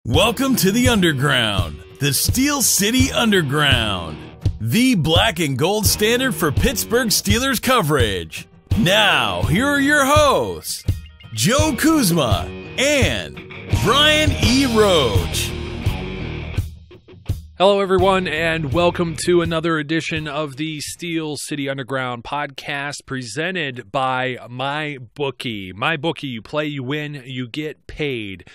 Welcome to the Underground, the Steel City Underground, the black and gold standard for Pittsburgh Steelers coverage. Now, here are your hosts, Joe Kuzma and Brian E. Roach. Hello, everyone, and welcome to another edition of the Steel City Underground podcast presented by MyBookie. MyBookie, you play, you win, you get paid.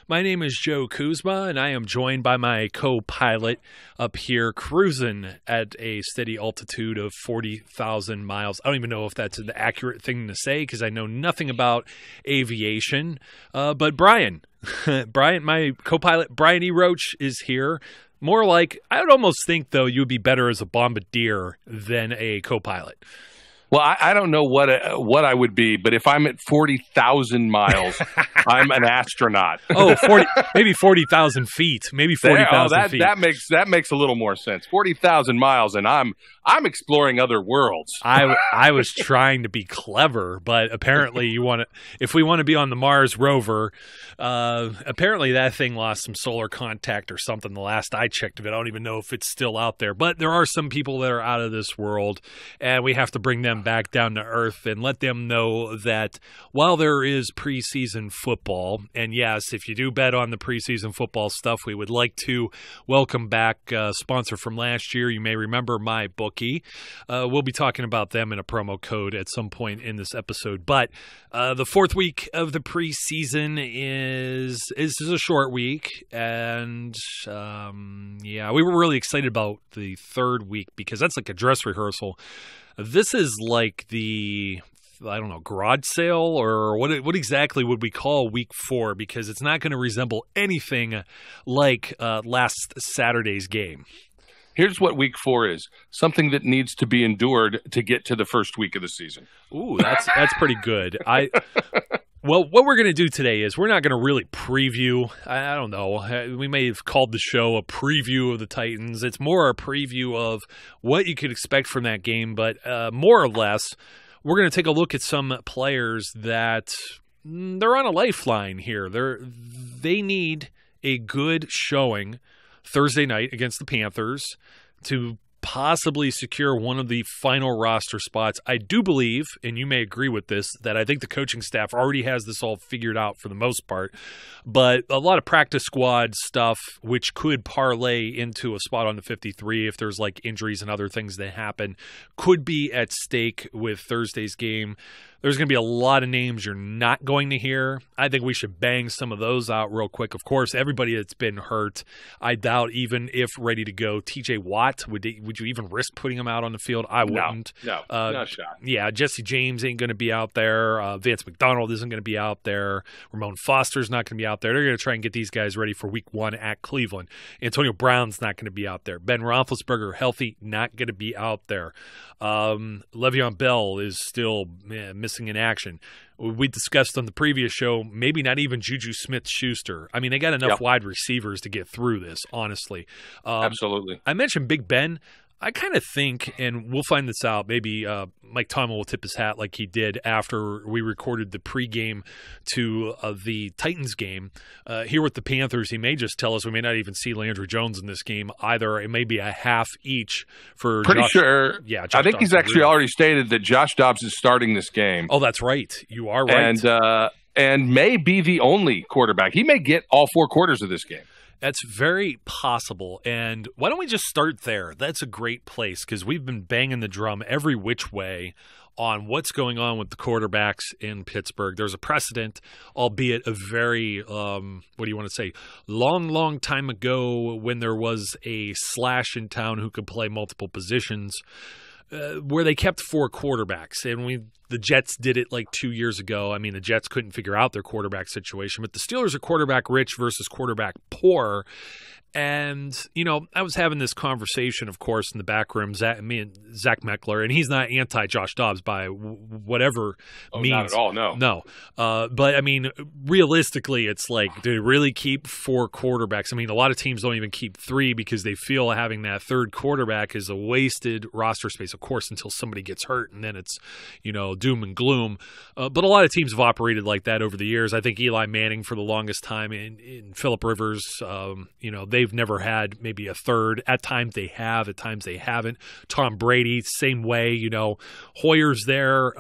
My name is Joe Kuzma, and I am joined by my co-pilot up here cruising at a steady altitude of 40,000 miles. I don't even know if that's an accurate thing to say because I know nothing about aviation. But Brian, my co-pilot, Brian E. Roach, is here. More like, I would almost think, though, you would be better as a bombardier than a co-pilot. Well, I don't know what I would be, but if I'm at 40,000 miles, I'm an astronaut. Oh, maybe 40,000 feet. Maybe 40,000 feet. That makes a little more sense. 40,000 miles, and I'm exploring other worlds. I was trying to be clever, but apparently if we want to be on the Mars rover, apparently that thing lost some solar contact or something the last I checked of it. I don't even know if it's still out there, but there are some people that are out of this world, and we have to bring them back down to earth and let them know that while there is preseason football, and yes, if you do bet on the preseason football stuff, we would like to welcome back a sponsor from last year. You may remember MyBookie. We'll be talking about them in a promo code at some point in this episode. But the fourth week of the preseason is a short week, and we were really excited about the third week because that's like a dress rehearsal. This is like the, garage sale, or what exactly would we call week 4? Because it's not going to resemble anything like last Saturday's game. Here's what week 4 is. Something that needs to be endured to get to the first week of the season. Ooh, that's pretty good. Well, what we're going to do today is we're not going to really preview. I don't know. We may have called the show a preview of the Titans. It's more a preview of what you could expect from that game. But more or less, we're going to take a look at some players that they're on a lifeline here. They need a good showing Thursday night against the Panthers to possibly secure one of the final roster spots. I do believe, and you may agree with this, that I think the coaching staff already has this all figured out for the most part, but a lot of practice squad stuff, which could parlay into a spot on the 53 if there's like injuries and other things that happen, could be at stake with Thursday's game. There's going to be a lot of names you're not going to hear. I think we should bang some of those out real quick. Of course, everybody that's been hurt, I doubt even if ready to go. TJ Watt, would you even risk putting him out on the field? I wouldn't. No shot. Yeah, Jesse James ain't going to be out there. Vance McDonald isn't going to be out there. Ramon Foster's not going to be out there. They're going to try and get these guys ready for week 1 at Cleveland. Antonio Brown's not going to be out there. Ben Roethlisberger, healthy, not going to be out there. Le'Veon Bell is still missing in action. We discussed on the previous show, maybe not even Juju Smith-Schuster. I mean, they got enough wide receivers to get through this, honestly. Absolutely. I mentioned Big Ben. I kind of think, and we'll find this out, maybe Mike Tomlin will tip his hat like he did after we recorded the pregame to the Titans game. Here with the Panthers, he may just tell us we may not even see Landry Jones in this game either. It may be a half each for Pretty Josh. sure. Yeah, I think he's actually already stated that Josh Dobbs is starting this game. Oh, that's right. You are right. And may be the only quarterback. He may get all 4 quarters of this game. That's very possible. And why don't we just start there? That's a great place because we've been banging the drum every which way on what's going on with the quarterbacks in Pittsburgh. There's a precedent, albeit a very, long time ago when there was a Slash in town who could play multiple positions, where they kept 4 quarterbacks. And the Jets did it like 2 years ago. I mean, the Jets couldn't figure out their quarterback situation, but the Steelers are quarterback rich versus quarterback poor. And, I was having this conversation, of course, in the back room, me and Zach Meckler, and he's not anti-Josh Dobbs by whatever means. Not at all, no. No. But, I mean, realistically, it's like, do they really keep 4 quarterbacks? I mean, a lot of teams don't even keep 3 because they feel having that third quarterback is a wasted roster space, of course, until somebody gets hurt, and then it's, doom and gloom. But a lot of teams have operated like that over the years. I think Eli Manning for the longest time, in Phillip Rivers, they've never had maybe a third. At times they have, at times they haven't. Tom Brady, same way. Hoyer's there.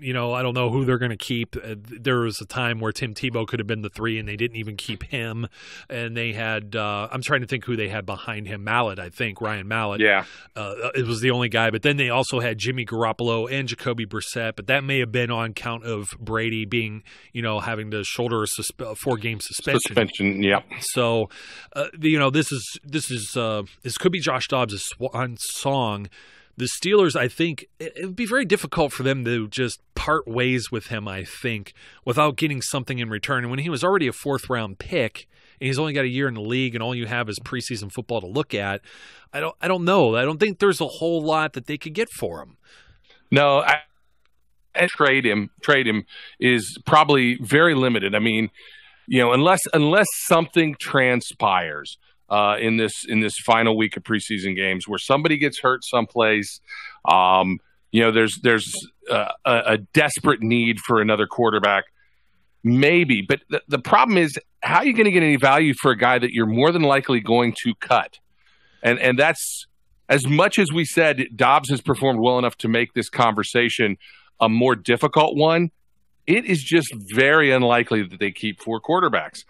I don't know who they're going to keep. There was a time where Tim Tebow could have been the 3, and they didn't even keep him. And they had, I'm trying to think who they had behind him. Mallett, I think, Ryan Mallett. Yeah. It was the only guy. But then they also had Jimmy Garoppolo and Jacoby Brissett. But that may have been on count of Brady being, having to shoulder a 4-game suspension. Yeah. So, this could be Josh Dobbs' swan song. The Steelers, I think, it would be very difficult for them to just part ways with him, I think, without getting something in return. And when he was already a 4th-round pick, and he's only got a year in the league, and all you have is preseason football to look at, I don't know. I don't think there's a whole lot that they could get for him. No, and trade him is probably very limited. I mean, unless something transpires in this final week of preseason games where somebody gets hurt someplace, there's a desperate need for another quarterback, maybe. But the problem is, how are you going to get any value for a guy that you're more than likely going to cut? And that's, as much as we said Dobbs has performed well enough to make this conversation a more difficult one, it is just very unlikely that they keep 4 quarterbacks.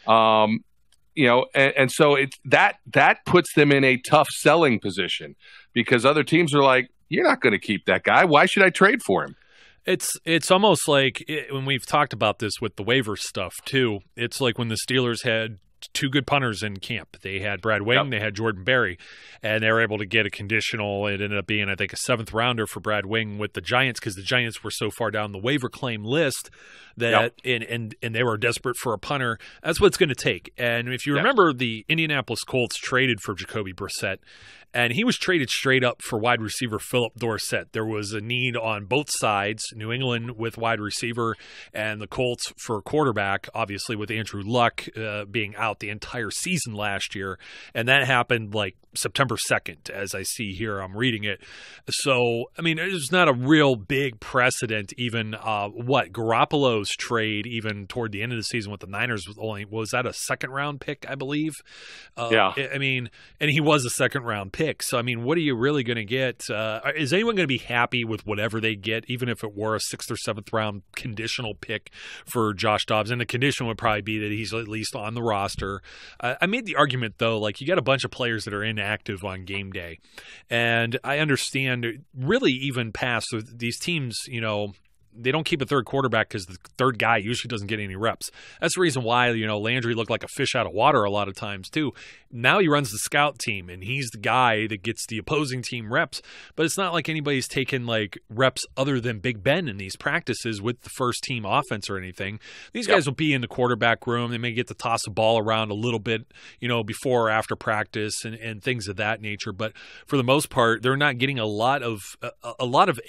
And so it's that puts them in a tough selling position, because other teams are like, you're not going to keep that guy. Why should I trade for him? It's almost like when we've talked about this with the waiver stuff too. It's like when the Steelers had 2 good punters in camp. They had Brad Wing, They had Jordan Berry, and they were able to get a conditional. It ended up being, I think, a 7th rounder for Brad Wing with the Giants, because the Giants were so far down the waiver claim list that and they were desperate for a punter. That's what it's going to take. And if you remember, the Indianapolis Colts traded for Jacoby Brissett, and he was traded straight up for wide receiver Philip Dorsett. There was a need on both sides, New England with wide receiver and the Colts for quarterback, obviously with Andrew Luck being out the entire season last year. And that happened like September 2nd, as I see here. I'm reading it. So, I mean, it's not a real big precedent. Even Garoppolo's trade, even toward the end of the season with the Niners, was that a 2nd-round pick, I believe? I mean, and he was a 2nd-round pick. So, I mean, what are you really going to get? Is anyone going to be happy with whatever they get, even if it were a 6th or 7th round conditional pick for Josh Dobbs? And the condition would probably be that he's at least on the roster. I made the argument, though, like, you got a bunch of players that are inactive on game day. And I understand, really, even past these teams, they don't keep a 3rd quarterback because the 3rd guy usually doesn't get any reps. That's the reason why, Landry looked like a fish out of water a lot of times too. Now he runs the scout team, and he's the guy that gets the opposing team reps. But it's not like anybody's taken like reps other than Big Ben in these practices with the first team offense or anything. These guys will be in the quarterback room. They may get to toss a ball around a little bit, before or after practice and things of that nature. But for the most part, they're not getting a lot of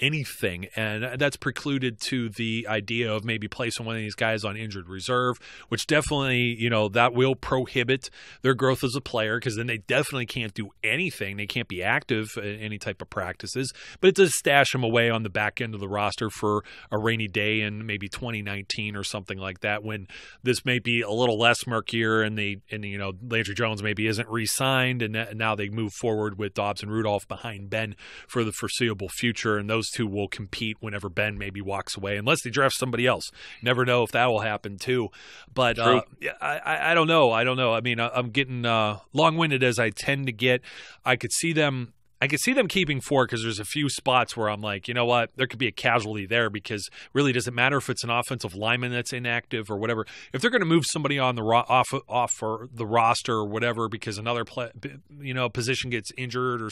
anything, and that's precluded to the idea of maybe placing one of these guys on injured reserve, which definitely, that will prohibit their growth as a player, because then they definitely can't do anything. They can't be active in any type of practices, but it does stash them away on the back end of the roster for a rainy day in maybe 2019 or something like that, when this may be a little less murkier and Landry Jones maybe isn't re-signed, and now they move forward with Dobbs and Rudolph behind Ben for the foreseeable future, and those two will compete whenever Ben maybe walks away, unless they draft somebody else. Never know if that will happen too. But I don't know. I mean, I'm getting long-winded as I tend to get. I could see them I could see them keeping 4 because there's a few spots where I'm like, you know what, there could be a casualty there because really doesn't matter if it's an offensive lineman that's inactive or whatever. If they're going to move somebody on the off for the roster or whatever because another position gets injured or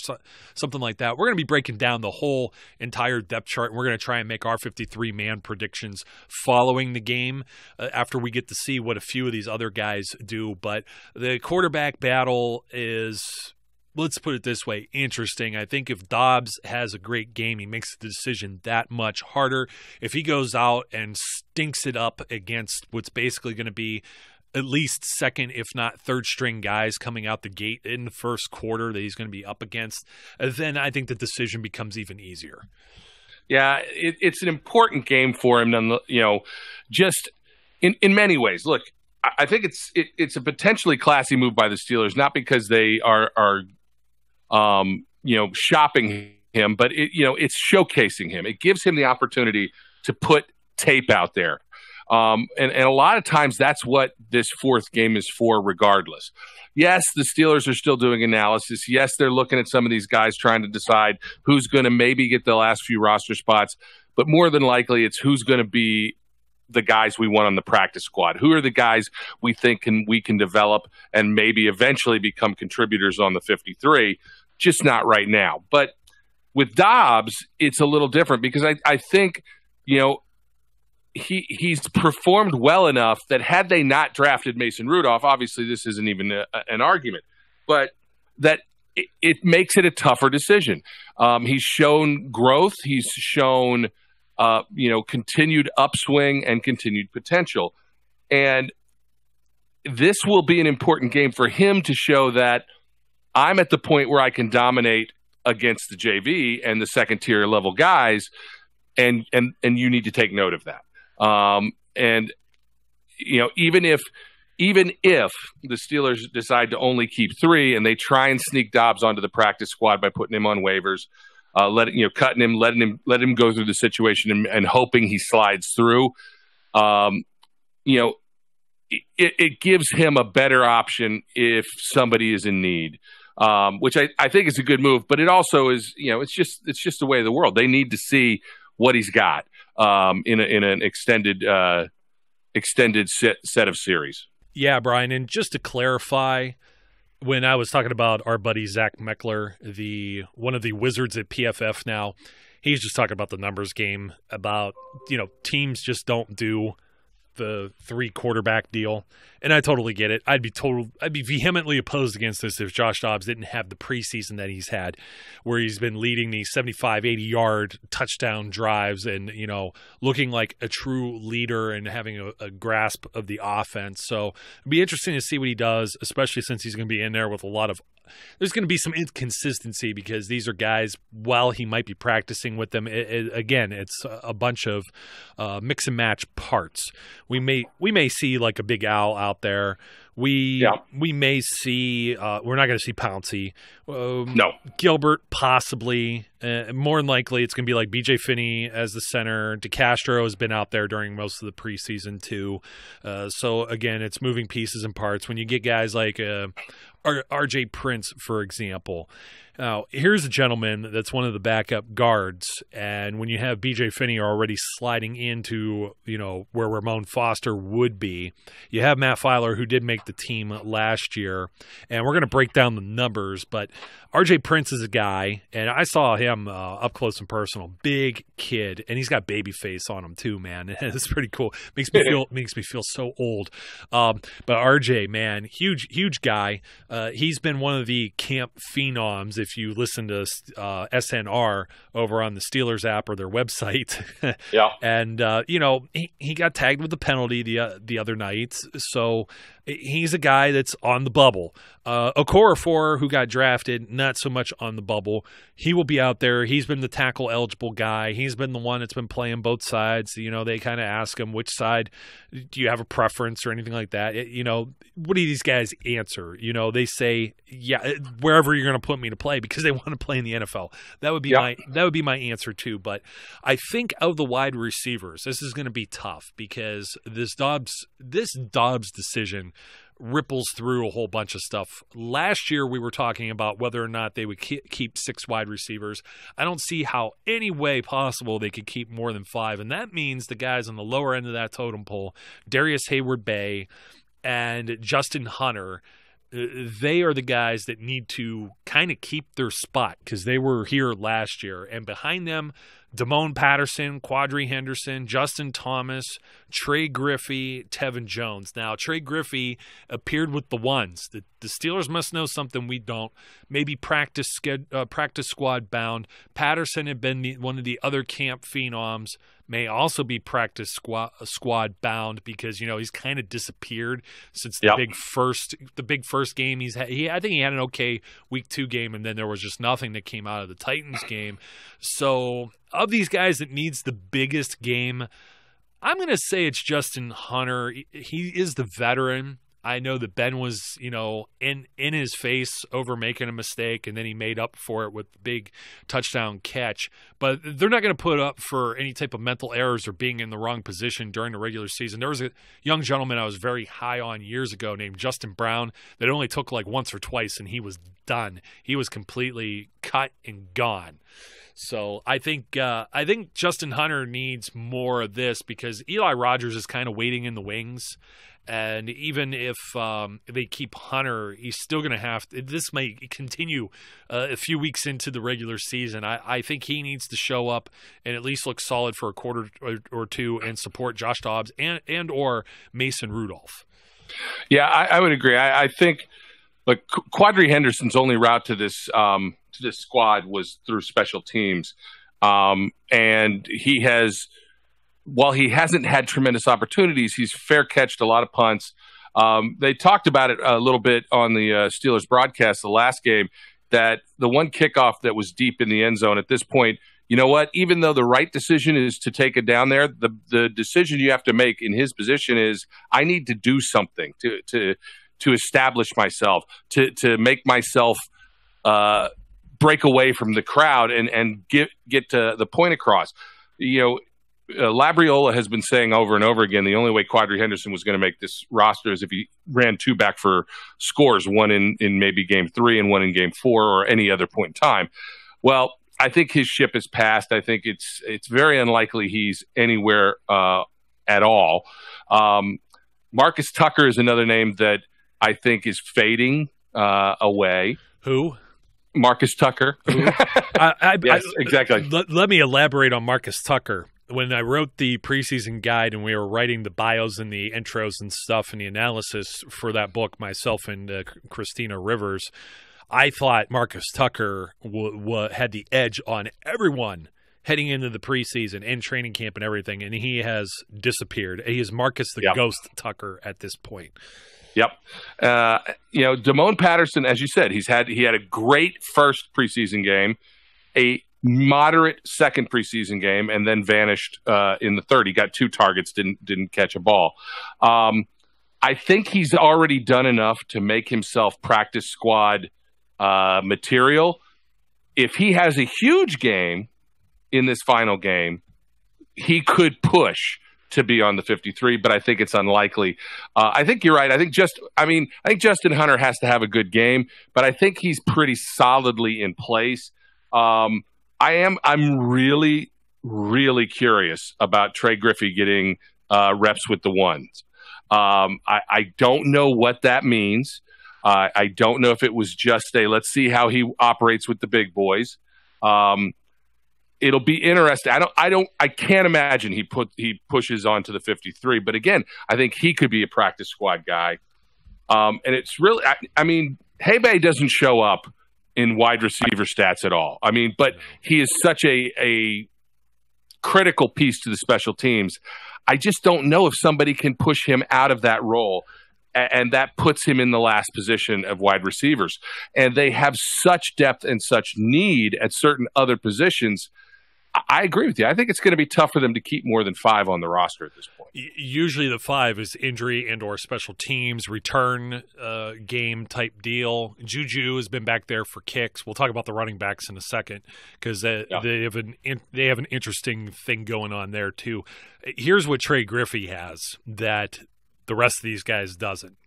something like that, we're going to be breaking down the whole entire depth chart, and we're going to try and make our 53-man predictions following the game after we get to see what a few of these other guys do. But the quarterback battle is, let's put it this way, interesting. I think if Dobbs has a great game, he makes the decision that much harder. If he goes out and stinks it up against what's basically going to be at least second, if not third string guys coming out the gate in the first quarter that he's going to be up against, then I think the decision becomes even easier. Yeah, it's an important game for him, just in many ways. Look, I think it's a potentially classy move by the Steelers, not because they are shopping him, but it's showcasing him. It gives him the opportunity to put tape out there. And a lot of times that's what this fourth game is for, regardless. Yes, the Steelers are still doing analysis. Yes, they're looking at some of these guys trying to decide who's going to maybe get the last few roster spots, but more than likely it's who's going to be the guys we want on the practice squad. Who are the guys we think we can develop and maybe eventually become contributors on the 53, just not right now. But with Dobbs, it's a little different because I think, he's performed well enough that had they not drafted Mason Rudolph, obviously this isn't even an argument, but that it makes it a tougher decision. He's shown growth. He's shown continued upswing and continued potential. And this will be an important game for him to show that I'm at the point where I can dominate against the JV and the second tier level guys. And you need to take note of that. Even if the Steelers decide to only keep 3 and they try and sneak Dobbs onto the practice squad by putting him on waivers, cutting him, letting him go through the situation and hoping he slides through. It gives him a better option if somebody is in need, which I think is a good move. But it also is, it's just the way of the world. They need to see what he's got in an extended set of series. Yeah, Brian, and just to clarify, when I was talking about our buddy Zach Meckler, one of the wizards at PFF now, he's just talking about the numbers game, about, teams just don't do the 3 quarterback deal. And I totally get it. I'd be vehemently opposed against this if Josh Dobbs didn't have the preseason that he's had, where he's been leading these 75, 80-yard touchdown drives and, looking like a true leader and having a grasp of the offense. So it'd be interesting to see what he does, especially since he's going to be in there with there's going to be some inconsistency because these are guys, while he might be practicing with them, again, it's a bunch of mix and match parts. We may see like a Big Al out there. We may see we're not going to see Pouncey. No. Gilbert possibly. More than likely, it's going to be like B.J. Finney as the center. DeCastro has been out there during most of the preseason too. So again, it's moving pieces and parts. When you get guys like R.J. Prince, for example. Now, here's a gentleman that's one of the backup guards, and when you have B.J. Finney already sliding into, where Ramon Foster would be, you have Matt Filer, who did make the team last year, and we're going to break down the numbers, but R.J. Prince is a guy, and I saw him up close and personal, big kid, and he's got baby face on him too, man. It's pretty cool. Makes me feel so old. But R.J., man, huge guy. He's been one of the camp phenoms. If you listen to SNR over on the Steelers app or their website, yeah, and he got tagged with the penalty the other night, so he's a guy that's on the bubble. Okorafor, who got drafted, not so much on the bubble. He will be out there. He's been the tackle eligible guy. He's been the one that's been playing both sides. They kind of ask him, which side do you have a preference or anything like that? What do these guys answer? They say, yeah, wherever you're going to put me to play, because they want to play in the NFL. That would be my answer too. But I think of the wide receivers, this is going to be tough because this Dobbs decision ripples through a whole bunch of stuff. Last year, we were talking about whether or not they would keep 6 wide receivers. I don't see how any way possible they could keep more than 5, and that means the guys on the lower end of that totem pole, Darius Hayward-Bay and Justin Hunter, they are the guys that need to kind of keep their spot because they were here last year. And behind them, Damone Patterson, Quadri Henderson, Justin Thomas, Trey Griffey, Tevin Jones. Now, Trey Griffey appeared with the ones. The Steelers must know something we don't. Maybe practice squad bound. Patterson had been one of the other camp phenoms. May also be practice squad bound because he's kind of disappeared since the big first game he's had. I think he had an okay week 2 game, and then there was just nothing that came out of the Titans game. So of these guys that needs the biggest game, I'm going to say it's Justin Hunter. He is the veteran. I know that Ben was, in his face over making a mistake, and then he made up for it with the big touchdown catch. But they're not going to put up for any type of mental errors or being in the wrong position during the regular season. There was a young gentleman I was very high on years ago named Justin Brown that only took like once or twice, and he was done. He was completely cut and gone. So I think Justin Hunter needs more of this because Eli Rogers is kind of waiting in the wings. And even if they keep Hunter, he's still going to have to – this may continue a few weeks into the regular season. I think he needs to show up and at least look solid for a quarter or two and support Josh Dobbs and or Mason Rudolph. Yeah, I would agree. I think Quadri Henderson's only route to this squad was through special teams. And he has – while he hasn't had tremendous opportunities, he's fair catched a lot of punts. They talked about it a little bit on the Steelers broadcast the last game, that the one kickoff that was deep in the end zone at this point, you know what? Even though the right decision is to take it down there, the decision you have to make in his position is I need to do something to establish myself, to make myself break away from the crowd and get to the point across. Labriola has been saying over and over again, the only way Quadri Henderson was going to make this roster is if he ran 2 back for scores, one in maybe game 3 and one in game 4 or any other point in time. Well, I think his ship has passed. I think it's very unlikely he's anywhere at all. Marcus Tucker is another name that I think is fading away. Who? Marcus Tucker. Yes, exactly. Let me elaborate on Marcus Tucker. When I wrote the preseason guide and we were writing the bios and the intros and stuff and the analysis for that book, myself and Christina Rivers, I thought Marcus Tucker had the edge on everyone heading into the preseason and training camp and everything, and he has disappeared. He is Marcus the Ghost Tucker at this point. Yep. Damone Patterson, as you said, he had a great first preseason game, a moderate second preseason game, and then vanished in the third. He got 2 targets, didn't catch a ball. I think he's already done enough to make himself practice squad material. If he has a huge game in this final game, he could push to be on the 53, but I think it's unlikely. I think you're right. I think Justin Hunter has to have a good game, but I think he's pretty solidly in place. I'm really, really curious about Trey Griffey getting reps with the ones. I don't know what that means. I don't know if it was just let's see how he operates with the big boys. It'll be interesting. I can't imagine he pushes on to the 53, but again, I think he could be a practice squad guy. And it's really, Hay-Bay doesn't show up in wide receiver stats at all. But he is such a critical piece to the special teams. I just don't know if somebody can push him out of that role, and that puts him in the last position of wide receivers. And they have such depth and such need at certain other positions. I agree with you. I think it's going to be tough for them to keep more than 5 on the roster at this point. Usually the 5 is injury and or special teams, return game type deal. Juju has been back there for kicks. We'll talk about the running backs in a second because they have an interesting thing going on there too. Here's what Trey Griffey has that the rest of these guys doesn't.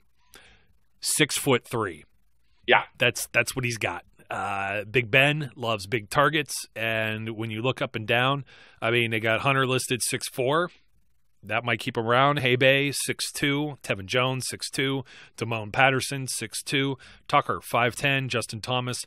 6'3". Yeah, that's what he's got. Big Ben loves big targets, and when you look up and down, I mean, they got Hunter listed 6'4". That might keep him around. Hay-Bay, 6'2". Tevin Jones, 6'2". Damone Patterson, 6'2". Tucker, 5'10". Justin Thomas,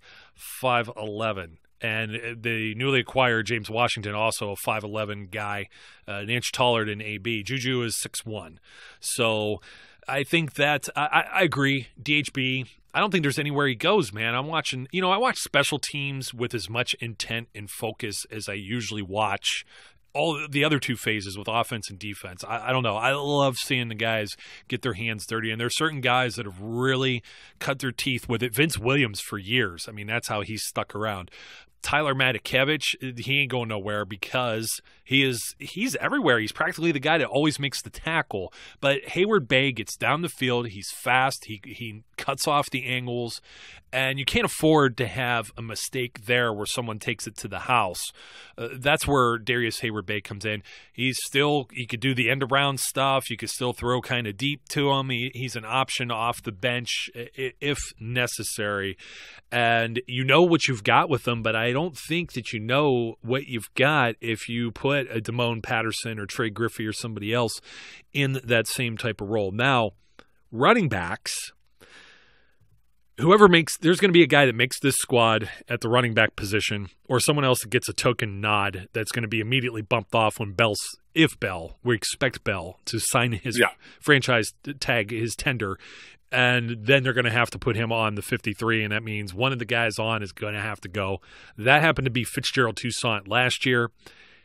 5'11". And the newly acquired James Washington, also a 5'11" guy, an inch taller than AB. Juju is 6'1". So I think that I agree. DHB, I don't think there's anywhere he goes, man. I'm watching, I watch special teams with as much intent and focus as I usually watch all the other two phases with offense and defense. I don't know. I love seeing the guys get their hands dirty, and there's certain guys that have really cut their teeth with it. Vince Williams for years. I mean, that's how he's stuck around. Tyler Matakevich, he ain't going nowhere because he's everywhere. He's practically the guy that always makes the tackle. But Hayward Bay gets down the field. He's fast. He cuts off the angles. And you can't afford to have a mistake there where someone takes it to the house. That's where Darius Hayward Bay comes in. He could do the end around stuff. You could still throw kind of deep to him. He's an option off the bench if necessary. And you know what you've got with him, but I don't think that you know what you've got if you put a Damone Patterson or Trey Griffey or somebody else in that same type of role. Now, running backs, there's going to be a guy that makes this squad at the running back position or someone else that gets a token nod that's going to be immediately bumped off when we expect Bell to sign his franchise tag, his tender, and then they're going to have to put him on the 53, and that means one of the guys on is going to have to go. That happened to be Fitzgerald Toussaint last year.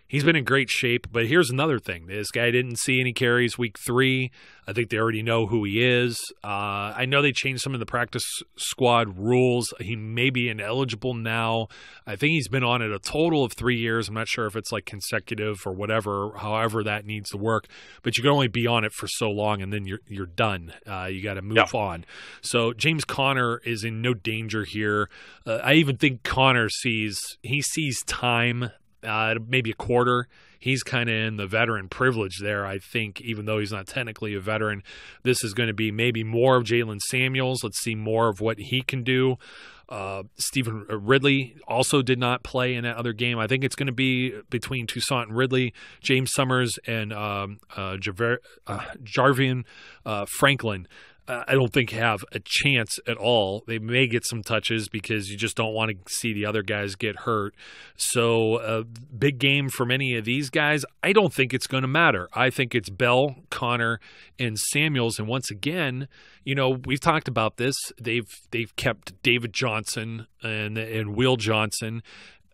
He's been in great shape, but here's another thing. This guy didn't see any carries week 3. I think they already know who he is. I know they changed some of the practice squad rules. He may be ineligible now. I think he's been on it a total of 3 years. I'm not sure if it's like consecutive or whatever, however that needs to work. But you can only be on it for so long, and then you're done. You got to move on. So James Conner is in no danger here. I even think Conner sees time. Maybe a quarter. He's kind of in the veteran privilege there, I think, even though he's not technically a veteran. This is going to be maybe more of Jalen Samuels. Let's see more of what he can do. Stephen Ridley also did not play in that other game. I think it's going to be between Toussaint and Ridley, James Summers and Jarvian Franklin. I don't think have a chance at all. They may get some touches because you just don't want to see the other guys get hurt. So a big game for many of these guys, I don't think it's going to matter. I think it's Bell, Conner, and Samuels. And once again, we've talked about this. They've kept David Johnson and Will Johnson.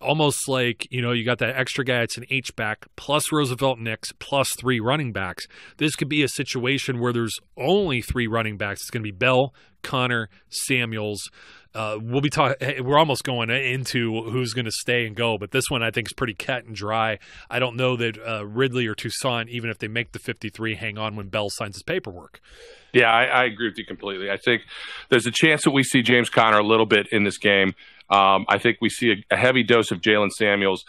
Almost like, you got that extra guy, it's an H-back, plus Roosevelt Nix, plus 3 running backs. This could be a situation where there's only 3 running backs. It's going to be Bell, Conner, Samuels. We're almost going into who's going to stay and go, but this one I think is pretty cut and dry. I don't know that Ridley or Toussaint, even if they make the 53, hang on when Bell signs his paperwork. Yeah, I agree with you completely. I think there's a chance that we see James Conner a little bit in this game. I think we see a heavy dose of Jalen Samuels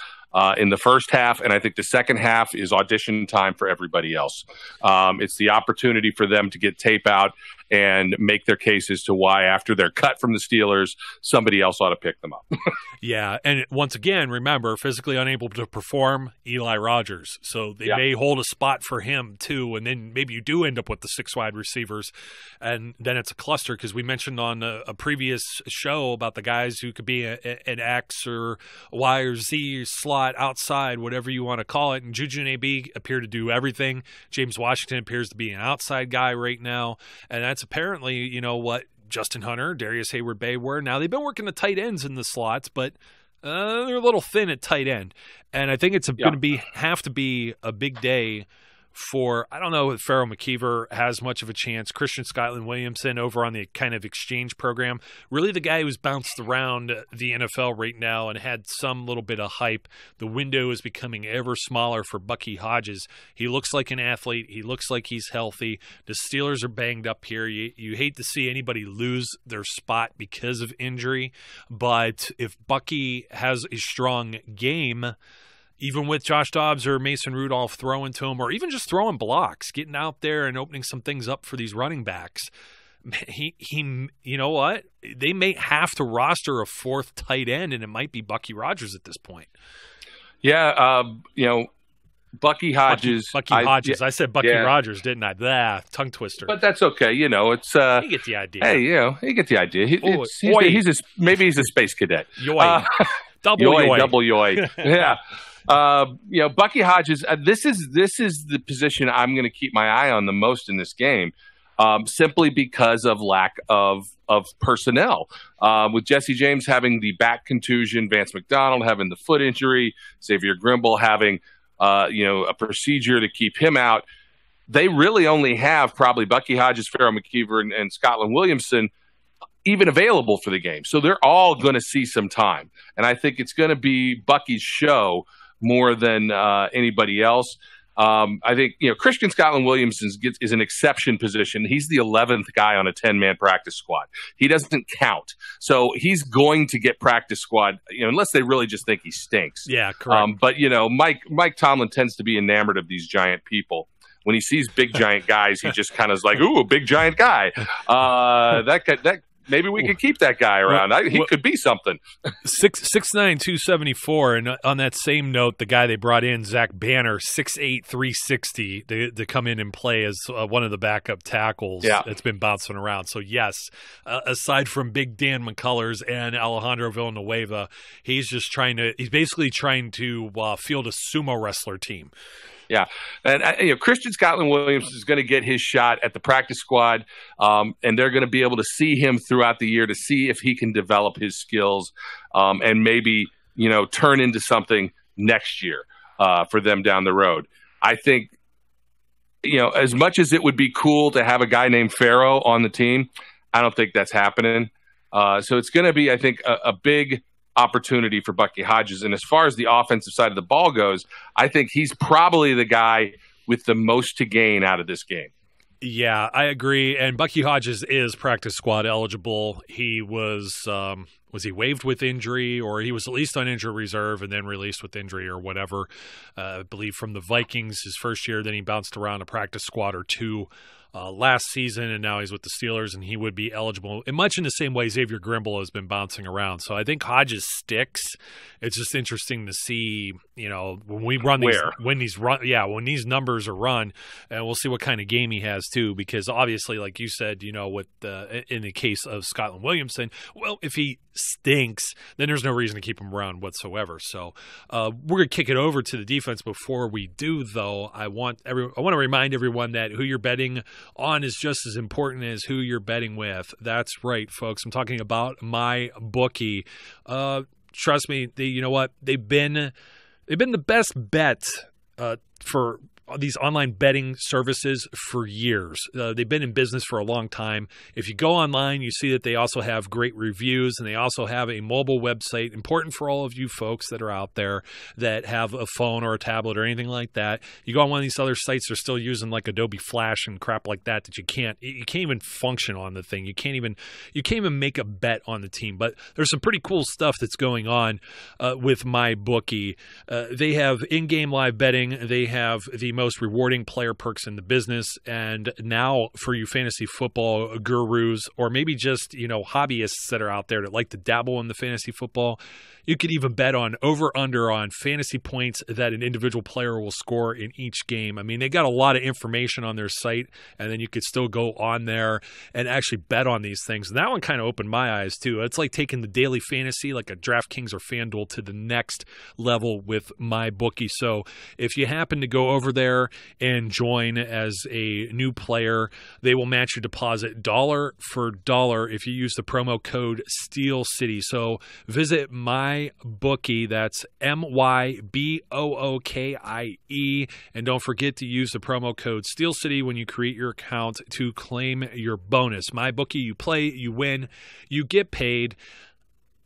in the first half, and I think the second half is audition time for everybody else. It's the opportunity for them to get tape out and make their case as to why, after they're cut from the Steelers, somebody else ought to pick them up. Yeah, and once again, remember, physically unable to perform, Eli Rogers. So they may hold a spot for him, too, and then maybe you do end up with the 6 wide receivers, and then it's a cluster, because we mentioned on a previous show about the guys who could be an X or Y or Z slot outside, whatever you want to call it, and Juju and AB appear to do everything. James Washington appears to be an outside guy right now, and that's apparently, what Justin Hunter, Darius Hayward Bay were. Now, they've been working the tight ends in the slots, but they're a little thin at tight end. And I think it's going to have to be a big day for, I don't know if Pharaoh McKeever has much of a chance. Christian Scotland Williamson over on the kind of exchange program, really the guy who's bounced around the NFL right now and had some little bit of hype. The window is becoming ever smaller for Bucky Hodges. He looks like an athlete. He looks like he's healthy. The Steelers are banged up here. You hate to see anybody lose their spot because of injury, but if Bucky has a strong game, even with Josh Dobbs or Mason Rudolph throwing to him, or even just throwing blocks, getting out there and opening some things up for these running backs, he, you know what? They may have to roster a fourth tight end, and it might be Bucky Rogers at this point. Yeah, Bucky Hodges. Bucky Hodges. I said Bucky Rogers, didn't I? Tongue twister. But that's okay. It's you get the idea. Hey, you get the idea. Maybe he's a space cadet. Yoy. Double yoy. Yeah. Bucky Hodges. This is the position I'm going to keep my eye on the most in this game, simply because of lack of personnel. With Jesse James having the back contusion, Vance McDonald having the foot injury, Xavier Grimble having a procedure to keep him out. They really only have probably Bucky Hodges, Pharaoh McKeever, and Scotland Williamson even available for the game. So they're all going to see some time. And I think it's going to be Bucky's show more than anybody else. I think, Christian Scotland Williamson is an exception position. He's the 11th guy on a 10-man practice squad. He doesn't count. So he's going to get practice squad, unless they really just think he stinks. Yeah, correct. But, Mike Tomlin tends to be enamored of these giant people. When he sees big giant guys, he just kind of is like, ooh, a big giant guy. Maybe we could keep that guy around. He could be something. 6'9", 274, and on that same note, the guy they brought in, Zach Banner, 6'8", 360, to come in and play as one of the backup tackles that's been bouncing around. So, yes, aside from Big Dan McCullers and Alejandro Villanueva, he's basically trying to field a sumo wrestler team. Yeah, and Christian Scotland Williams is going to get his shot at the practice squad, and they're going to be able to see him throughout the year to see if he can develop his skills, and maybe turn into something next year for them down the road. I think as much as it would be cool to have a guy named Pharaoh on the team, I don't think that's happening. So it's going to be, I think, a big opportunity for Bucky Hodges. And as far as the offensive side of the ball goes, I think he's probably the guy with the most to gain out of this game. Yeah, I agree. And Bucky Hodges is practice squad eligible. He was he waived with injury, or he was at least on injury reserve and then released with injury or whatever. I believe from the Vikings his first year, then he bounced around a practice squad or two last season, and now he's with the Steelers, and he would be eligible in much in the same way Xavier Grimble has been bouncing around. So I think Hodges sticks. It's just interesting to see, when we run these, when these numbers are run, and we'll see what kind of game he has too, because obviously, like you said, with in the case of Scotland Williamson, well, if he stinks, then there's no reason to keep him around whatsoever. So we're gonna kick it over to the defense. Before we do, though, I want to remind everyone that who you're betting on is just as important as who you're betting with. That's right, folks. I'm talking about my bookie. Trust me, you know what? They've been the best bet for these online betting services for years. They've been in business for a long time. If you go online, you see that they also have great reviews, and they also have a mobile website. Important for all of you folks that are out there that have a phone or a tablet or anything like that. You go on one of these other sites, they're still using like Adobe Flash and crap like that you can't even function on the thing. You can't even make a bet on the team. But there's some pretty cool stuff that's going on with my bookie. They have in-game live betting. They have the most rewarding player perks in the business. And now for you fantasy football gurus, or maybe just, hobbyists that are out there that like to dabble in the fantasy football, you could even bet on over-under on fantasy points that an individual player will score in each game. I mean, they got a lot of information on their site, and then you could still go on there and actually bet on these things. And that one kind of opened my eyes, too. It's like taking the daily fantasy, like a DraftKings or FanDuel, to the next level with my bookie. So if you happen to go over there and join as a new player, they will match your deposit dollar for dollar if you use the promo code SteelCity. So visit my bookie, that's MYBOOKIE, and don't forget to use the promo code SteelCity when you create your account to claim your bonus. My bookie, you play, you win, you get paid.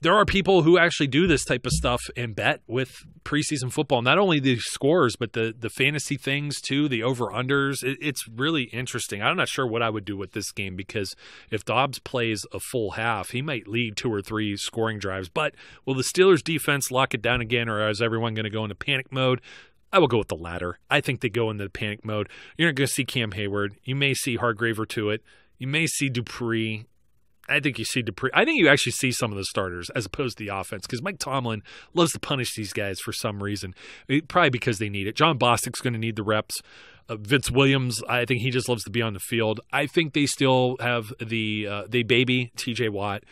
There are people who actually do this type of stuff and bet with preseason football. Not only the scores, but the fantasy things too, the over-unders. It's really interesting. I'm not sure what I would do with this game, because if Dobbs plays a full half, he might lead 2 or 3 scoring drives. But will the Steelers defense lock it down again, or is everyone going to go into panic mode? I will go with the latter. I think they go into the panic mode. You're not going to see Cam Hayward. You may see Hargrave or Tuitt. You may see Dupree. I think you see Dupree. I think you actually see some of the starters as opposed to the offense because Mike Tomlin loves to punish these guys for some reason, probably because they need it. John Bostic's going to need the reps. Vince Williams, I think he just loves to be on the field. I think they still have they baby TJ Watt.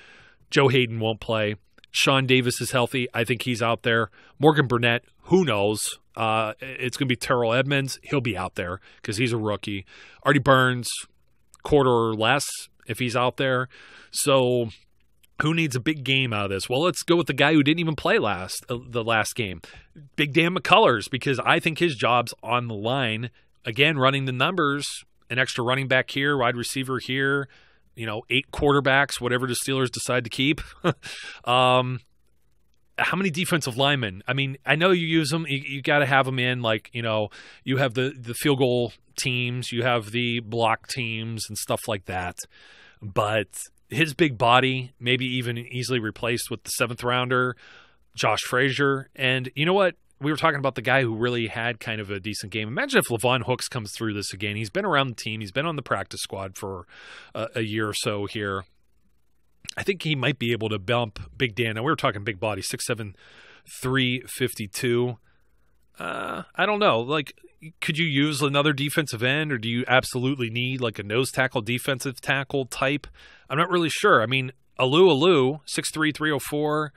Joe Hayden won't play. Sean Davis is healthy. I think he's out there. Morgan Burnett, who knows? It's going to be Terrell Edmonds. He'll be out there because he's a rookie. Artie Burns, quarter or less if he's out there. So who needs a big game out of this? Well, let's go with the guy who didn't even play the last game, Big Dan McCullers, because I think his job's on the line. Again, running the numbers, an extra running back here, wide receiver here, 8 quarterbacks, whatever the Steelers decide to keep. How many defensive linemen? I mean, I know you use them. You got to have them in. You have the field goal teams, you have the block teams and stuff like that. But his big body, maybe even easily replaced with the 7th rounder, Josh Frazier. And you know what? We were talking about the guy who really had kind of a decent game. Imagine if Levon Hooks comes through this again. He's been around the team. He's been on the practice squad for a year or so here. I think he might be able to bump Big Dan. Now, we were talking big body, 6'7", 352. I don't know. Could you use another defensive end, or do you absolutely need a nose tackle, defensive tackle type? I'm not really sure. I mean, Alou, 6'3", 304.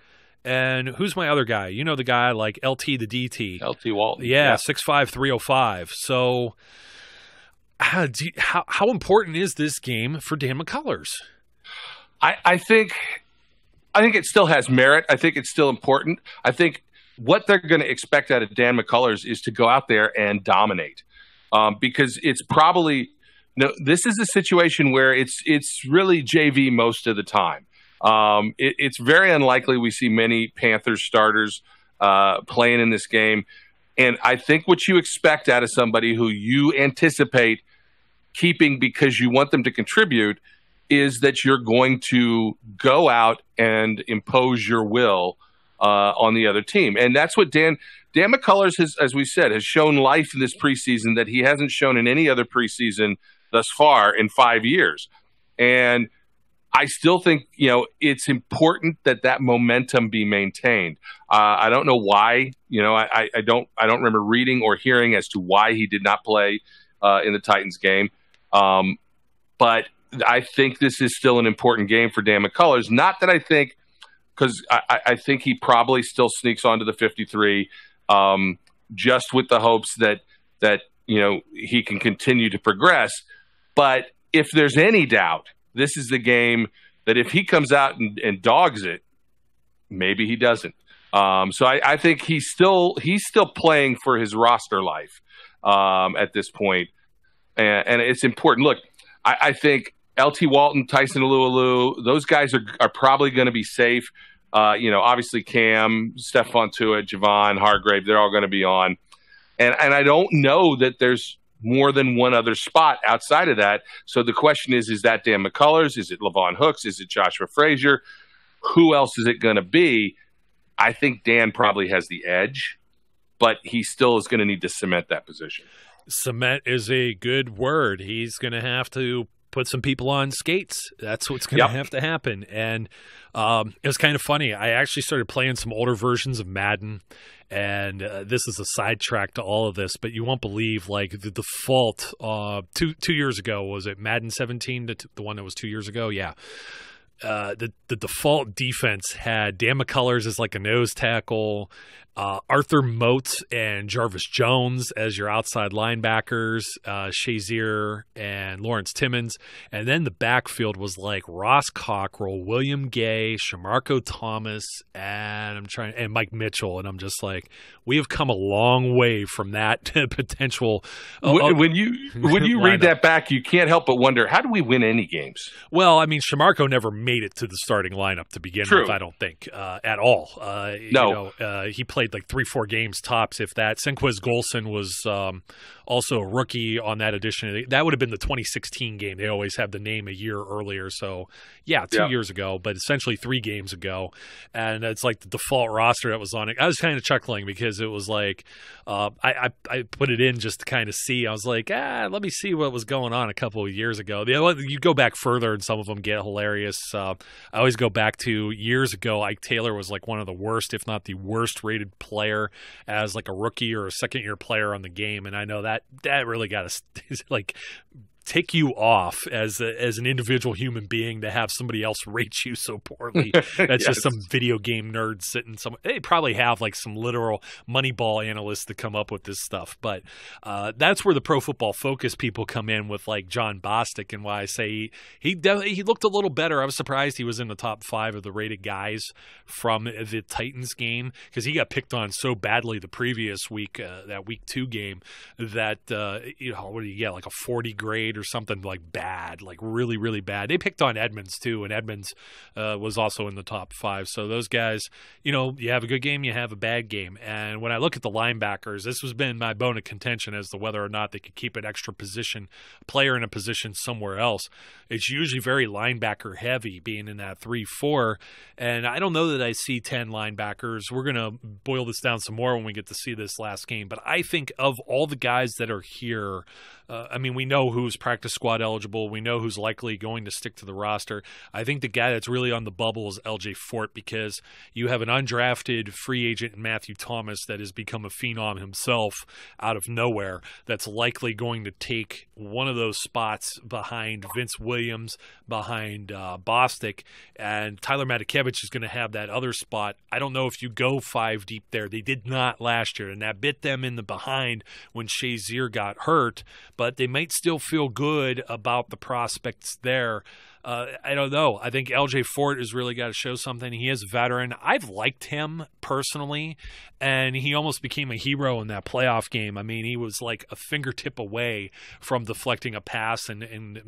And who's my other guy? The guy like LT the DT. LT Walton. Yeah, 6'5", 305. So how important is this game for Dan McCullers? I think it still has merit. I think it's still important. I think what they're going to expect out of Dan McCullers is to go out there and dominate, because it's probably this is a situation where it's really JV most of the time. It's very unlikely we see many Panthers starters playing in this game, and I think what you expect out of somebody who you anticipate keeping because you want them to contribute is that you're going to go out and impose your will on the other team. And that's what Dan McCullers has, as we said, has shown life in this preseason that he hasn't shown in any other preseason thus far in 5 years. And I still think, it's important that momentum be maintained. I don't know why, I don't remember reading or hearing as to why he did not play in the Titans game. But I think this is still an important game for Dan McCullers. Not that I think, because I think he probably still sneaks onto the 53, just with the hopes that he can continue to progress. But if there's any doubt, this is the game that if he comes out and dogs it, maybe he doesn't. So I think he's still playing for his roster life at this point, and it's important. Look, I think LT Walton, Tyson Alou, those guys are probably going to be safe. Obviously Cam, Stephon Tuitt, Javon, Hargrave, they're all going to be on. And I don't know that there's more than one other spot outside of that. So the question is that Dan McCullers? Is it Levon Hooks? Is it Joshua Frazier? Who else is it going to be? I think Dan probably has the edge, but he still is going to need to cement that position. Cement is a good word. He's going to have to put some people on skates. That's what's going to have to happen. And it was kind of funny. I actually started playing some older versions of Madden, and this is a sidetrack to all of this, but you won't believe the default 2 years ago, was it Madden 17, the one that was 2 years ago? Yeah. The default defense had Dan McCullers as a nose tackle, Arthur Moat and Jarvis Jones as your outside linebackers, Shazier and Lawrence Timmons. And then the backfield was Ross Cockrell, William Gay, Shamarko Thomas, and Mike Mitchell. And I'm just we have come a long way from that potential. When you read that back, you can't help but wonder, how do we win any games? Well, I mean, Shamarko never made it to the starting lineup to begin with, I don't think, at all. No. He played 3-4 games tops, if that. Senquez Golson was also a rookie on that edition. That would have been the 2016 game. They always have the name a year earlier. So, yeah, 2 years ago, but essentially 3 games ago. And it's like the default roster that was on it. I was kind of chuckling because it was like I put it in just to kind of see. I was like, let me see what was going on a couple of years ago. You go back further, and some of them get hilarious. I always go back to years ago. Ike Taylor was like one of the worst, if not the worst rated player as like a rookie or a second-year player on the game. And I know that really got to like take you off as an individual human being to have somebody else rate you so poorly. That's just some video game nerd sitting somewhere. They probably have like some literal Moneyball analysts to come up with this stuff. But that's where the Pro Football Focus people come in with like John Bostic, and why I say he looked a little better. I was surprised he was in the top 5 of the rated guys from the Titans game, because he got picked on so badly the previous week, that week 2 game, that what do you get, like a 40 grade or something, like bad, like really, really bad. They picked on Edmonds too, and Edmonds was also in the top 5. So those guys, you have a good game, you have a bad game. And when I look at the linebackers, this has been my bone of contention as to whether or not they could keep an extra player in a position somewhere else. It's usually very linebacker heavy, being in that 3-4. And I don't know that I see 10 linebackers. We're going to boil this down some more when we get to see this last game. But I think of all the guys that are here, we know who's practice squad eligible. We know who's likely going to stick to the roster. I think the guy that's really on the bubble is LJ Fort, because you have an undrafted free agent in Matthew Thomas that has become a phenom himself out of nowhere, that's likely going to take one of those spots behind Vince Williams, behind Bostic, and Tyler Matakevich is going to have that other spot. I don't know if you go 5 deep there. They did not last year, and that bit them in the behind when Shazier got hurt, but they might still feel good about the prospects there. I don't know. I think LJ Fort has really got to show something. He is a veteran. I've liked him personally, and he almost became a hero in that playoff game. I mean, he was like a fingertip away from deflecting a pass and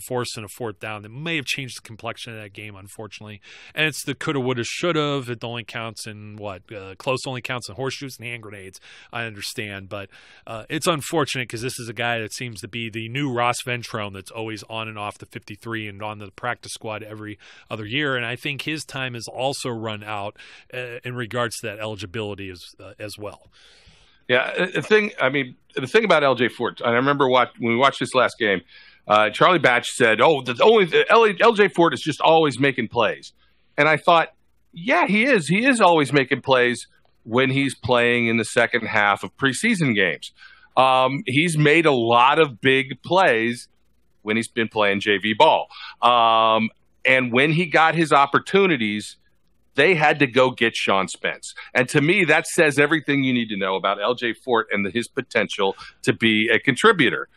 forcing a 4th down. That may have changed the complexion of that game, unfortunately. And it's the coulda, woulda, shoulda. It only counts in close only counts in horseshoes and hand grenades. I understand, but it's unfortunate, because this is a guy that seems to be the new Ross Ventrone that's always on and off the 53 and on the practice squad every other year. And I think his time has also run out in regards to that eligibility as well. Yeah, the thing about LJ Fort, and I remember when we watched this last game, Charlie Batch said, LJ Fort is just always making plays. And I thought, yeah, he is. He is always making plays when he's playing in the second half of preseason games. He's made a lot of big plays when he's been playing JV ball. And when he got his opportunities, they had to go get Sean Spence. And to me, that says everything you need to know about LJ Fort and his potential to be a contributor.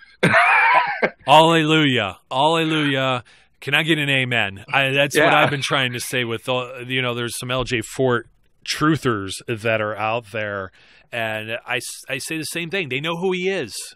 Hallelujah. Hallelujah. Can I get an amen? That's what I've been trying to say with, there's some LJ Fort truthers that are out there. And I say the same thing. They know who he is.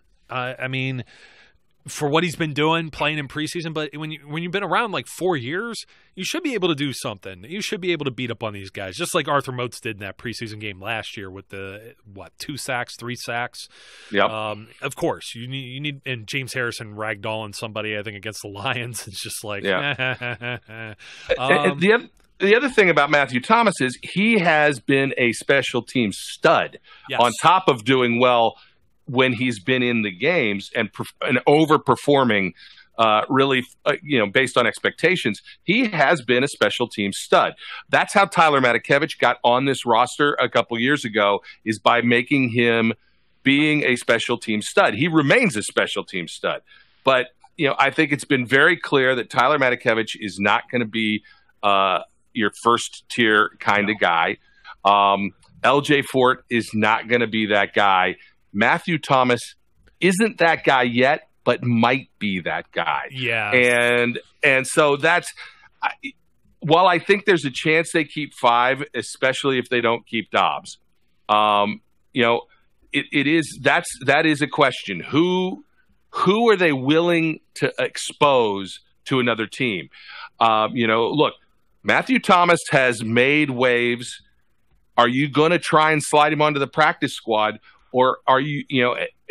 For what he's been doing, playing in preseason. But when you've been around like 4 years, you should be able to do something. You should be able to beat up on these guys, just like Arthur Moats did in that preseason game last year with the 2 sacks, 3 sacks. Yeah. Of course, you need, and James Harrison ragdolling somebody, I think, against the Lions. It's just like, The other thing about Matthew Thomas is he has been a special team stud. Yes. On top of doing well when he's been in the games and overperforming, really, based on expectations. He has been a special team stud. That's how Tyler Matakevich got on this roster a couple years ago, is by making him being a special team stud. He remains a special team stud. But, I think it's been very clear that Tyler Matakevich is not going to be your first tier kind of guy. LJ Fort is not going to be that guy. Matthew Thomas isn't that guy yet, but might be that guy. Yeah. And so that's while I think there's a chance they keep 5, especially if they don't keep Dobbs. That is a question. Who are they willing to expose to another team? Look, Matthew Thomas has made waves. Are you going to try and slide him onto the practice squad? Or are you,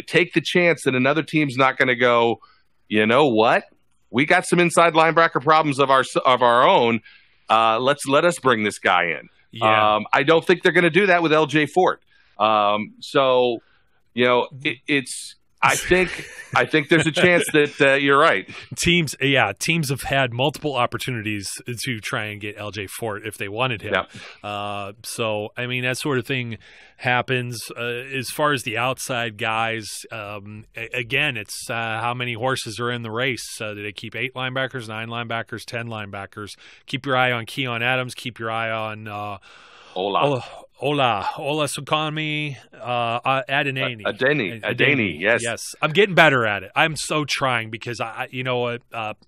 take the chance that another team's not going to go, you know what? We got some inside linebacker problems of our own. Let us bring this guy in. Yeah. I don't think they're going to do that with LJ Fort. So, it's. I think there's a chance that you're right. Teams have had multiple opportunities to try and get LJ Fort if they wanted him. Yeah. So, I mean, that sort of thing happens. As far as the outside guys, again, it's how many horses are in the race. Do they keep 8 linebackers, 9 linebackers, 10 linebackers? Keep your eye on Keon Adams. Keep your eye on Ola Sukami, Adeni, yes. Yes. I'm getting better at it. I'm so trying because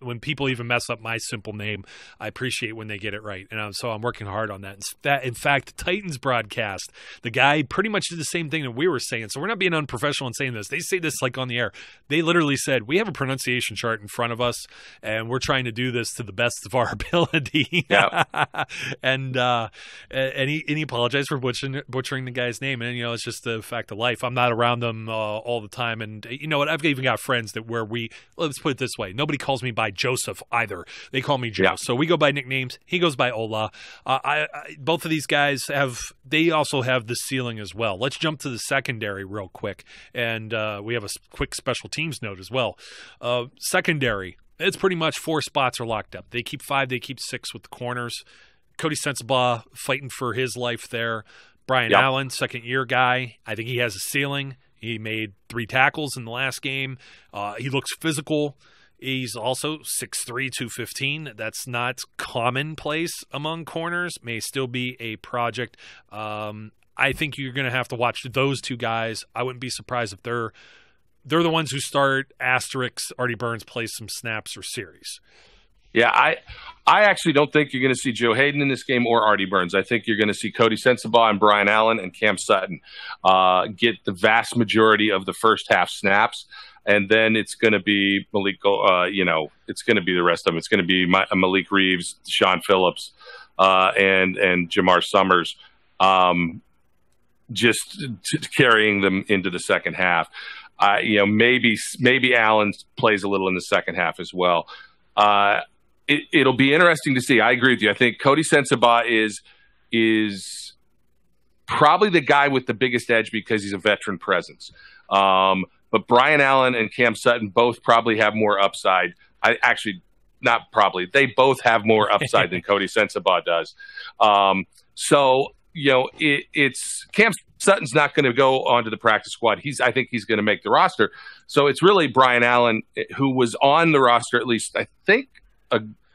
when people even mess up my simple name, I appreciate when they get it right. And so I'm working hard on that. In fact, the Titans broadcast, the guy pretty much did the same thing that we were saying. So we're not being unprofessional in saying this. They say this like on the air. They literally said, we have a pronunciation chart in front of us and we're trying to do this to the best of our ability. Yeah. and he apologized for butchering the guy's name, and it's just the fact of life. I'm not around them all the time, and you know what? I've even got friends let's put it this way: nobody calls me by Joseph either. They call me Joe. Yeah. So we go by nicknames. He goes by Ola. Both of these guys they also have the ceiling as well. Let's jump to the secondary real quick, and we have a quick special teams note as well. Secondary, it's pretty much 4 spots are locked up. They keep 5. They keep 6 with the corners. Cody Sensabaugh fighting for his life there. Brian Allen, second-year guy. I think he has a ceiling. He made 3 tackles in the last game. He looks physical. He's also 6'3", 215. That's not commonplace among corners. May still be a project. I think you're going to have to watch those 2 guys. I wouldn't be surprised if they're the ones who start *, Artie Burns plays some snaps or series. Yeah, I actually don't think you're going to see Joe Hayden in this game or Artie Burns. I think you're going to see Cody Sensabaugh and Brian Allen and Cam Sutton get the vast majority of the first half snaps, and then it's going to be Malik. It's going to be the rest of them. It's going to be Malik Reeves, Deshaun Phillips, and Jamar Summers, just carrying them into the second half. Maybe Allen plays a little in the second half as well. It'll be interesting to see. I agree with you. I think Cody Sensabaugh is probably the guy with the biggest edge because he's a veteran presence. But Brian Allen and Cam Sutton both probably have more upside. They both have more upside than Cody Sensabaugh does. It's Cam Sutton's not going to go onto the practice squad. I think he's going to make the roster. So it's really Brian Allen who was on the roster at least, I think,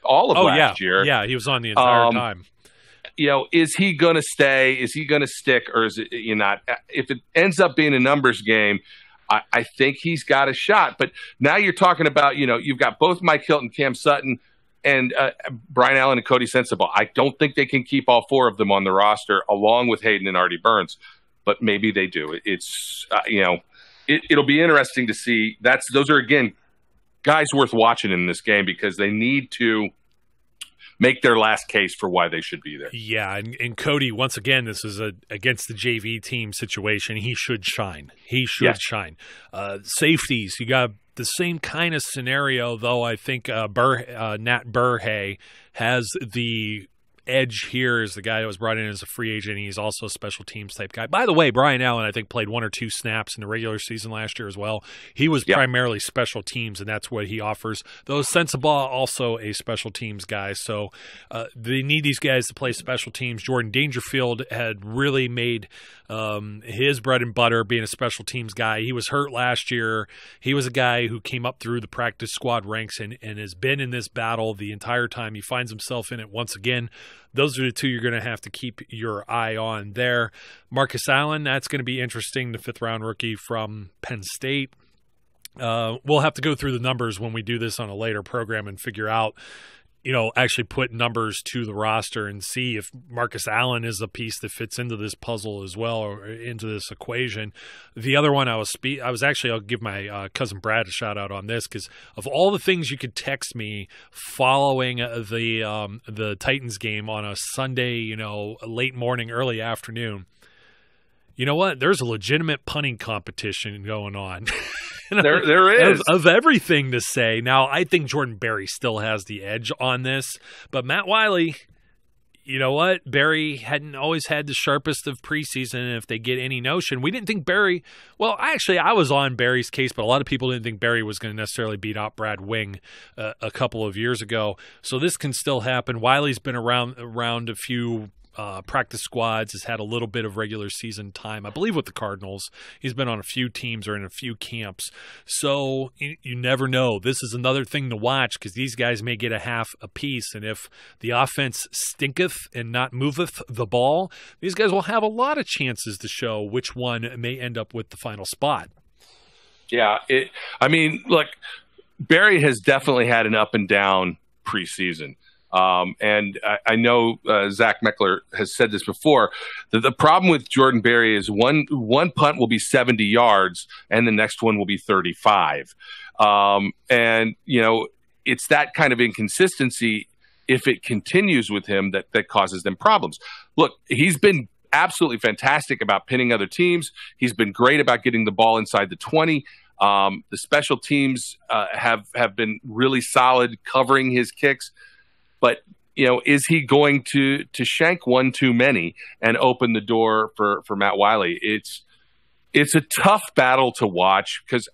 all of last year. Yeah, he was on the entire time. Is he going to stay? Is he going to stick? Or is it not? If it ends up being a numbers game, I think he's got a shot. But now you're talking about, you've got both Mike Hilton, Cam Sutton, and Brian Allen and Cody Sensabaugh. I don't think they can keep all 4 of them on the roster along with Hayden and Artie Burns. But maybe they do. It'll be interesting to see. Those are, again, guys worth watching in this game because they need to make their last case for why they should be there. Yeah, and Cody, once again, this is against the JV team situation. He should shine. Shine. Safeties, you got the same kind of scenario, though. I think Nat Burhay has the edge here is the guy that was brought in as a free agent. He's also a special teams type guy. By the way, Brian Allen, I think, played 1 or 2 snaps in the regular season last year as well. He was primarily special teams, and that's what he offers. Though Sensabaugh also a special teams guy, so they need these guys to play special teams. Jordan Dangerfield had really made his bread and butter being a special teams guy. He was hurt last year. He was a guy who came up through the practice squad ranks and has been in this battle the entire time. He finds himself in it once again. Those are the 2 you're going to have to keep your eye on there. Marcus Allen, that's going to be interesting, the 5th-round rookie from Penn State. We'll have to go through the numbers when we do this on a later program and figure out, actually put numbers to the roster and see if Marcus Allen is a piece that fits into this puzzle as well, or into this equation. The other one I'll give my cousin Brad a shout out on this, because of all the things you could text me following the Titans game on a Sunday, late morning, early afternoon, You know what? There's a legitimate punting competition going on. There is. Of everything to say. Now, I think Jordan Berry still has the edge on this, but Matt Wiley, you know what? Berry hadn't always had the sharpest of preseason, and if they get any notion, we didn't think Berry – well, actually, I was on Berry's case, but a lot of people didn't think Berry was going to necessarily beat out Brad Wing a couple of years ago. So this can still happen. Wiley's been around a few practice squads, has had a little bit of regular season time, I believe, with the Cardinals. He's been on a few teams or in a few camps. So you never know. This is another thing to watch because these guys may get a half apiece. And if the offense stinketh and not moveth the ball, these guys will have a lot of chances to show which one may end up with the final spot. Yeah. Look, Berry has definitely had an up and down preseason. And I know Zach Meckler has said this before, that the problem with Jordan Berry is one punt will be 70 yards and the next one will be 35. And, it's that kind of inconsistency, if it continues with him, that causes them problems. Look, he's been absolutely fantastic about pinning other teams. He's been great about getting the ball inside the 20. The special teams have been really solid covering his kicks. But, is he going to shank one too many and open the door for Matt Wiley? It's a tough battle to watch because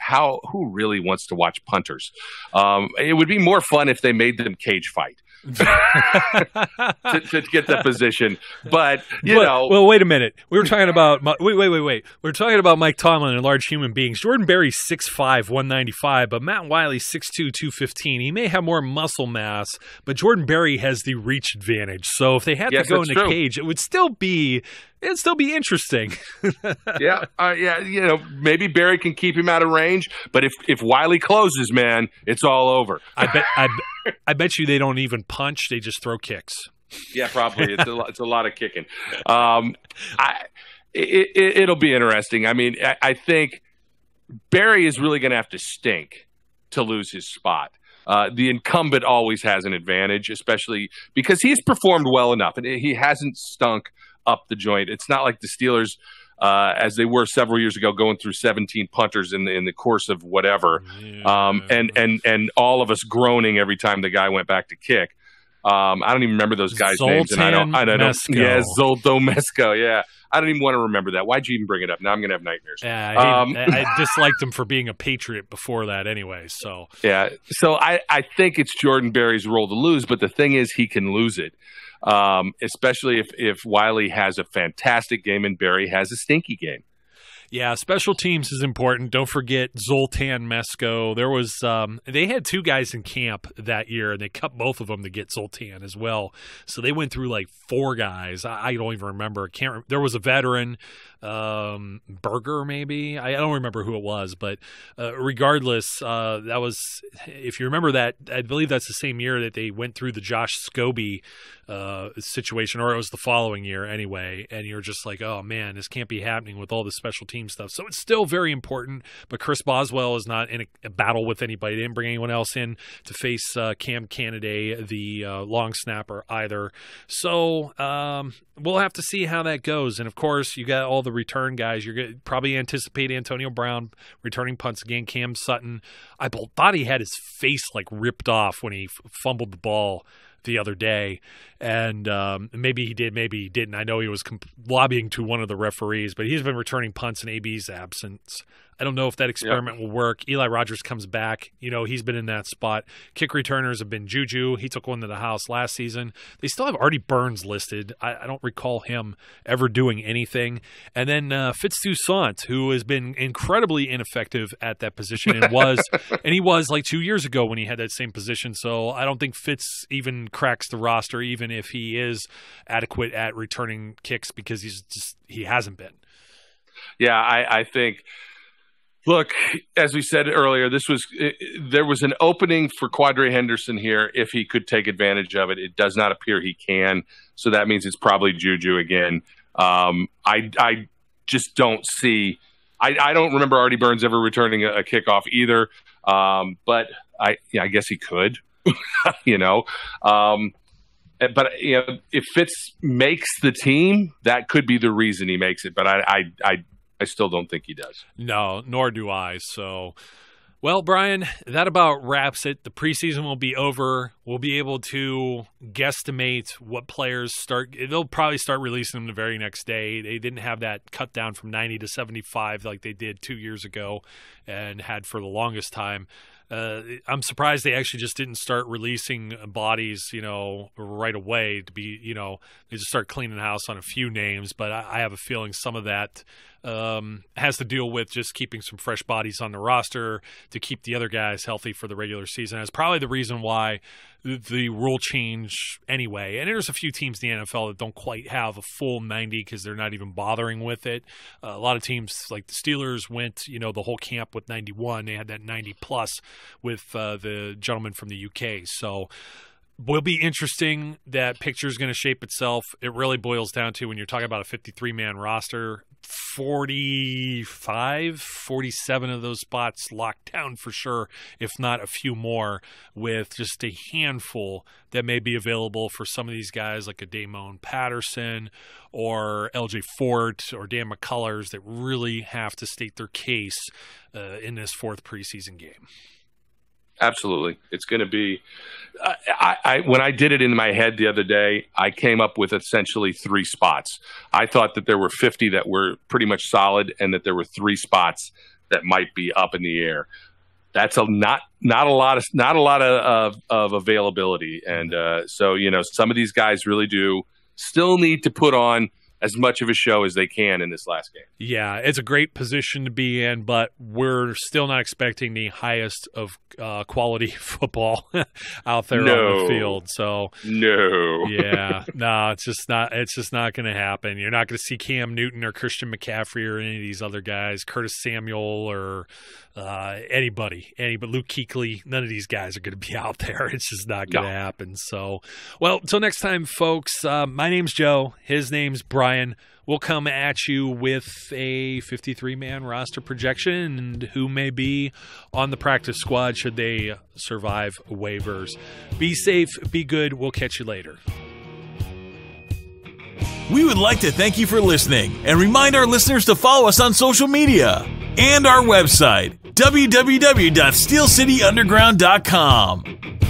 who really wants to watch punters? It would be more fun if they made them cage fight. to get the position, but Well, wait a minute. We were talking about wait. We're talking about Mike Tomlin and large human beings. Jordan Berry's 6'5", 195, but Matt Wiley's 6'2", 215. He may have more muscle mass, but Jordan Berry has the reach advantage. So if they had to go in the cage, it would still be interesting. Yeah. Maybe Berry can keep him out of range, but if Wiley closes, man, it's all over. I bet you they don't even punch; they just throw kicks. Yeah, probably. It's a lot of kicking. It'll be interesting. I think Berry is really going to have to stink to lose his spot. The incumbent always has an advantage, especially because he's performed well enough, and he hasn't stunk up the joint. It's not like the Steelers, as they were several years ago, going through 17 punters in the course of whatever, and all of us groaning every time the guy went back to kick. I don't even remember those guys' names, and I don't. Yeah, Zolto Mesco. Yeah, I don't even want to remember that. Why'd you even bring it up? Now I'm going to have nightmares. I disliked him for being a Patriot before that, anyway. So yeah, so I think it's Jordan Berry's role to lose, but the thing is, he can lose it. Especially if Wiley has a fantastic game and Berry has a stinky game. Yeah, special teams is important. Don't forget Zoltan Mesko. There was they had two guys in camp that year, and they cut both of them to get Zoltan as well. So they went through like four guys. I don't even remember. There was a veteran, Berger maybe. I don't remember who it was, but regardless, that was, if you remember that, I believe that's the same year that they went through the Josh Scobie situation, or it was the following year anyway. And you're just like, oh man, this can't be happening with all the special team stuff. So it's still very important, but Chris Boswell is not in a battle with anybody. They didn't bring anyone else in to face Cam Canada, the long snapper, either. So we'll have to see how that goes. And of course, you got all the return guys. You're going to probably anticipate Antonio Brown returning punts again. Cam Sutton, I thought he had his face like ripped off when he fumbled the ball the other day, and maybe he did, maybe he didn't. I know he was lobbying to one of the referees, but he's been returning punts in AB's absence. I don't know if that experiment will work. Eli Rogers comes back. He's been in that spot. Kick returners have been Juju. He took one to the house last season. They still have Artie Burns listed. I don't recall him ever doing anything. And then Fitz Toussaint, who has been incredibly ineffective at that position and he was like 2 years ago when he had that same position. So I don't think Fitz even cracks the roster, even if he is adequate at returning kicks, because he hasn't been. Yeah, I think. Look, as we said earlier, there was an opening for Quadre Henderson here if he could take advantage of it. It does not appear he can, so that means it's probably Juju again. I just don't see. I don't remember Artie Burns ever returning a kickoff either, but I guess he could. But if Fitz makes the team, that could be the reason he makes it. But I still don't think he does. No, nor do I. So, well, Brian, that about wraps it. The preseason will be over. We'll be able to guesstimate what players start. They'll probably start releasing them the very next day. They didn't have that cut down from 90 to 75 like they did 2 years ago and had for the longest time. I'm surprised they actually just didn't start releasing bodies, right away to be, they just start cleaning the house on a few names. But I have a feeling some of that has to deal with just keeping some fresh bodies on the roster to keep the other guys healthy for the regular season. That's probably the reason why the rule change anyway. And there's a few teams in the NFL that don't quite have a full 90 because they're not even bothering with it. A lot of teams like the Steelers went, the whole camp with 91. They had that 90 plus with the gentleman from the UK. So will be interesting. That picture is going to shape itself. It really boils down to when you're talking about a 53-man roster, 47 of those spots locked down for sure, if not a few more, with just a handful that may be available for some of these guys like a Damone Patterson or LJ Fort or Dan McCullers that really have to state their case in this fourth preseason game. Absolutely. It's going to be when I did it in my head the other day, I came up with essentially 3 spots. I thought that there were 50 that were pretty much solid and that there were 3 spots that might be up in the air. That's not a lot of availability. And so, some of these guys really do still need to put on as much of a show as they can in this last game. Yeah, it's a great position to be in, but we're still not expecting the highest of quality football out there on the field. So it's just not going to happen. You're not going to see Cam Newton or Christian McCaffrey or any of these other guys, Curtis Samuel or anybody, but Luke Kuechly. None of these guys are going to be out there. It's just not going to happen. So, well, until next time, folks. My name's Joe. His name's Brian. We'll come at you with a 53-man roster projection and who may be on the practice squad should they survive waivers. Be safe, be good. We'll catch you later. We would like to thank you for listening and remind our listeners to follow us on social media and our website, www.steelcityunderground.com.